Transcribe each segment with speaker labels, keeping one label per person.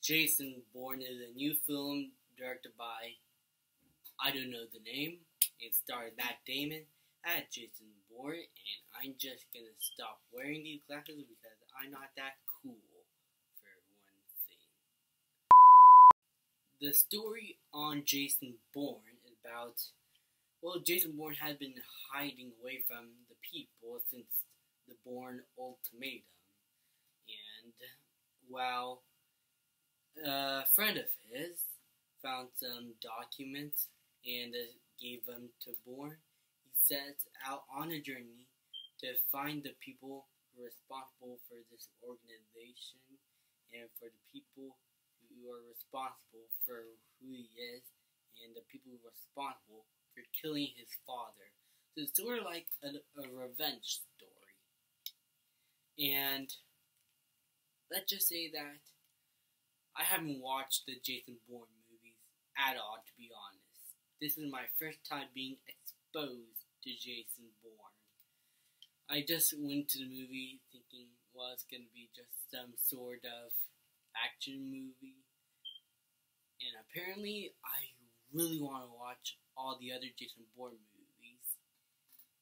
Speaker 1: Jason Bourne is a new film directed by, I don't know the name. It starred Matt Damon as Jason Bourne, and I'm just gonna stop wearing these glasses because I'm not that cool, for one thing. The story on Jason Bourne is about, Jason Bourne had been hiding away from the people since the Bourne Ultimatum, and while a friend of his found some documents and gave them to Bourne, he set out on a journey to find the people who are responsible for this organization and for the people who are responsible for who he is and the people who are responsible for killing his father. So it's sort of like a revenge story. And let's just say that I haven't watched the Jason Bourne movies at all, to be honest. This is my first time being exposed to Jason Bourne. I just went to the movie thinking, it's going to be just some sort of action movie. And apparently, I really want to watch all the other Jason Bourne movies.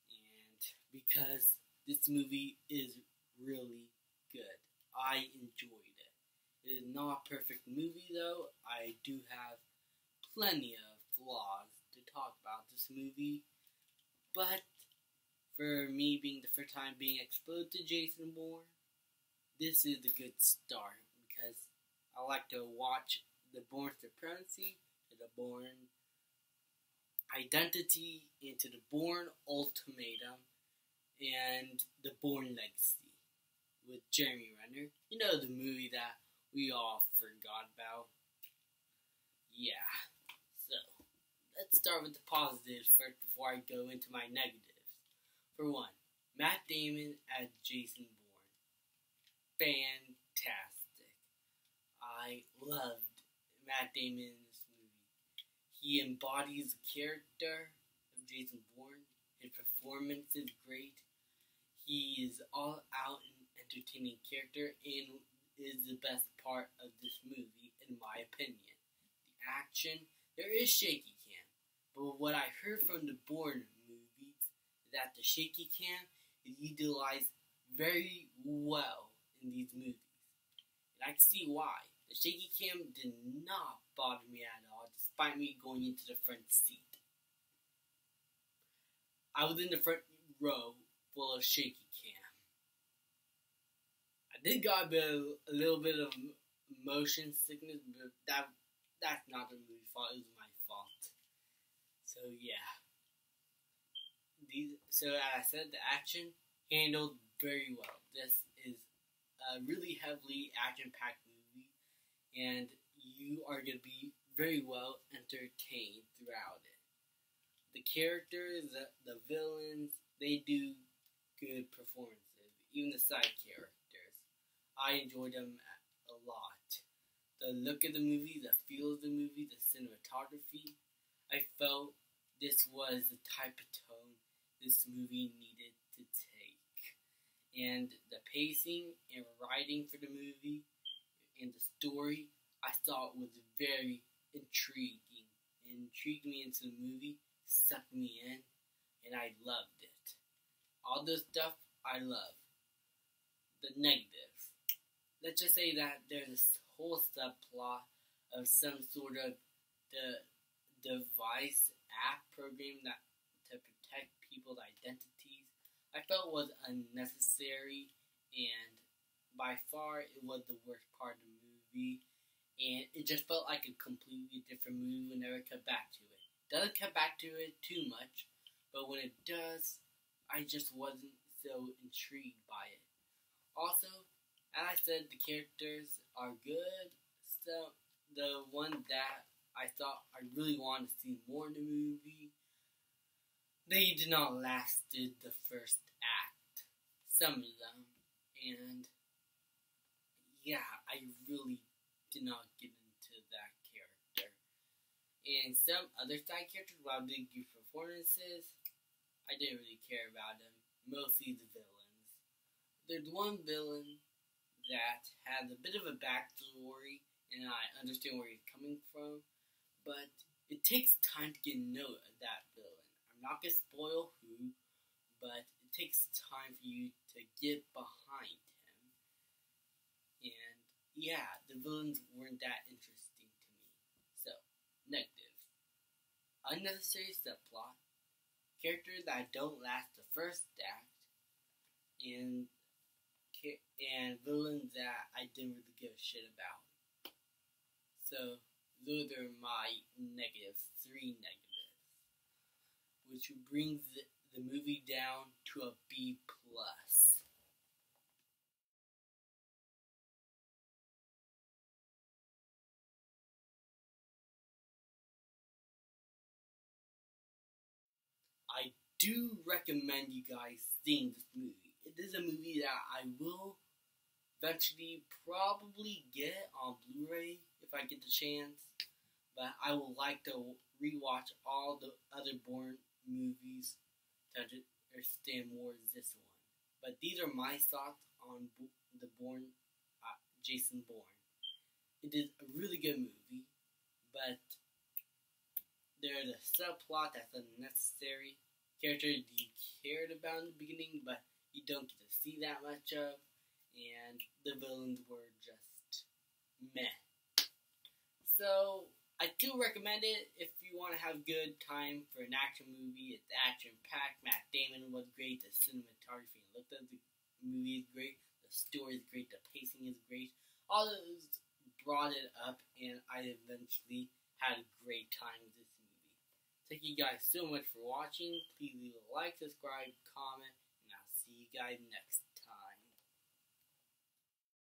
Speaker 1: And because this movie is really good. I enjoyed it. It is not a perfect movie, though. I do have plenty of flaws to talk about this movie. But for me being the first time being exposed to Jason Bourne, this is a good start because I like to watch the Bourne Supremacy, to the Bourne Identity, into the Bourne Ultimatum, and the Bourne Legacy with Jeremy Renner. You know, the movie that we all forgot about. Yeah. So, let's start with the positives first before I go into my negatives. For one, Matt Damon as Jason Bourne. Fantastic. I loved Matt Damon in this movie. He embodies the character of Jason Bourne. His performance is great. He is all out and entertaining character and is the best part of this movie, in my opinion. The action, there is shaky cam, but what I heard from the Bourne movies is that the shaky cam is utilized very well in these movies. And I can see why. The shaky cam did not bother me at all, despite me going into the front seat. I was in the front row full of shaky cam. I did got a little bit of motion sickness, but that's not the movie's fault. It was my fault. So yeah. So as I said, the action handled very well. This is a really heavily action-packed movie, and you are going to be very well entertained throughout it. The characters, the villains, they do good performances. Even the side characters, I enjoyed them a lot. The look of the movie, the feel of the movie, the cinematography, I felt this was the type of tone this movie needed to take. And the pacing and writing for the movie and the story, I thought was very intriguing. It intrigued me into the movie, sucked me in, and I loved it. All this stuff, I love. The negatives. Let's just say that there's this whole subplot of some sort of device app program that to protect people's identities. I felt was unnecessary, and by far it was the worst part of the movie. And it just felt like a completely different movie whenever it cut back to it. Doesn't cut back to it too much, but when it does, I just wasn't so intrigued by it. Also, as I said, the characters are good. So, the one that I thought I really wanted to see more in the movie, they did not last the first act. Some of them. And, yeah, I really did not get into that character. And some other side characters, while they give performances, I didn't really care about them. Mostly the villains. There's one villain that has a bit of a backstory and I understand where he's coming from, but it takes time to get to know that villain. I'm not gonna spoil who, but it takes time for you to get behind him. And yeah, the villains weren't that interesting to me. So, negative. Unnecessary subplot. Characters that don't last the first act. And villains that I didn't really give a shit about. So, those are my negatives. 3 negatives. Which brings the movie down to a B+. I do recommend you guys seeing this movie. It is a movie that I will eventually probably get on Blu-ray if I get the chance. But I would like to rewatch all the other Bourne movies to understand more of this one. But these are my thoughts on the Bourne, Jason Bourne. It is a really good movie, but there's a subplot that's unnecessary. Characters you cared about in the beginning, but you don't get to see that much of, and the villains were just meh. So, I do recommend it if you want to have a good time for an action movie. It's action-packed. Matt Damon was great. The cinematography and look of the movie is great. The story is great. The pacing is great. All of those brought it up, and I eventually had a great time with this movie. Thank you guys so much for watching. Please leave a like, subscribe, comment, and I'll see you guys next time.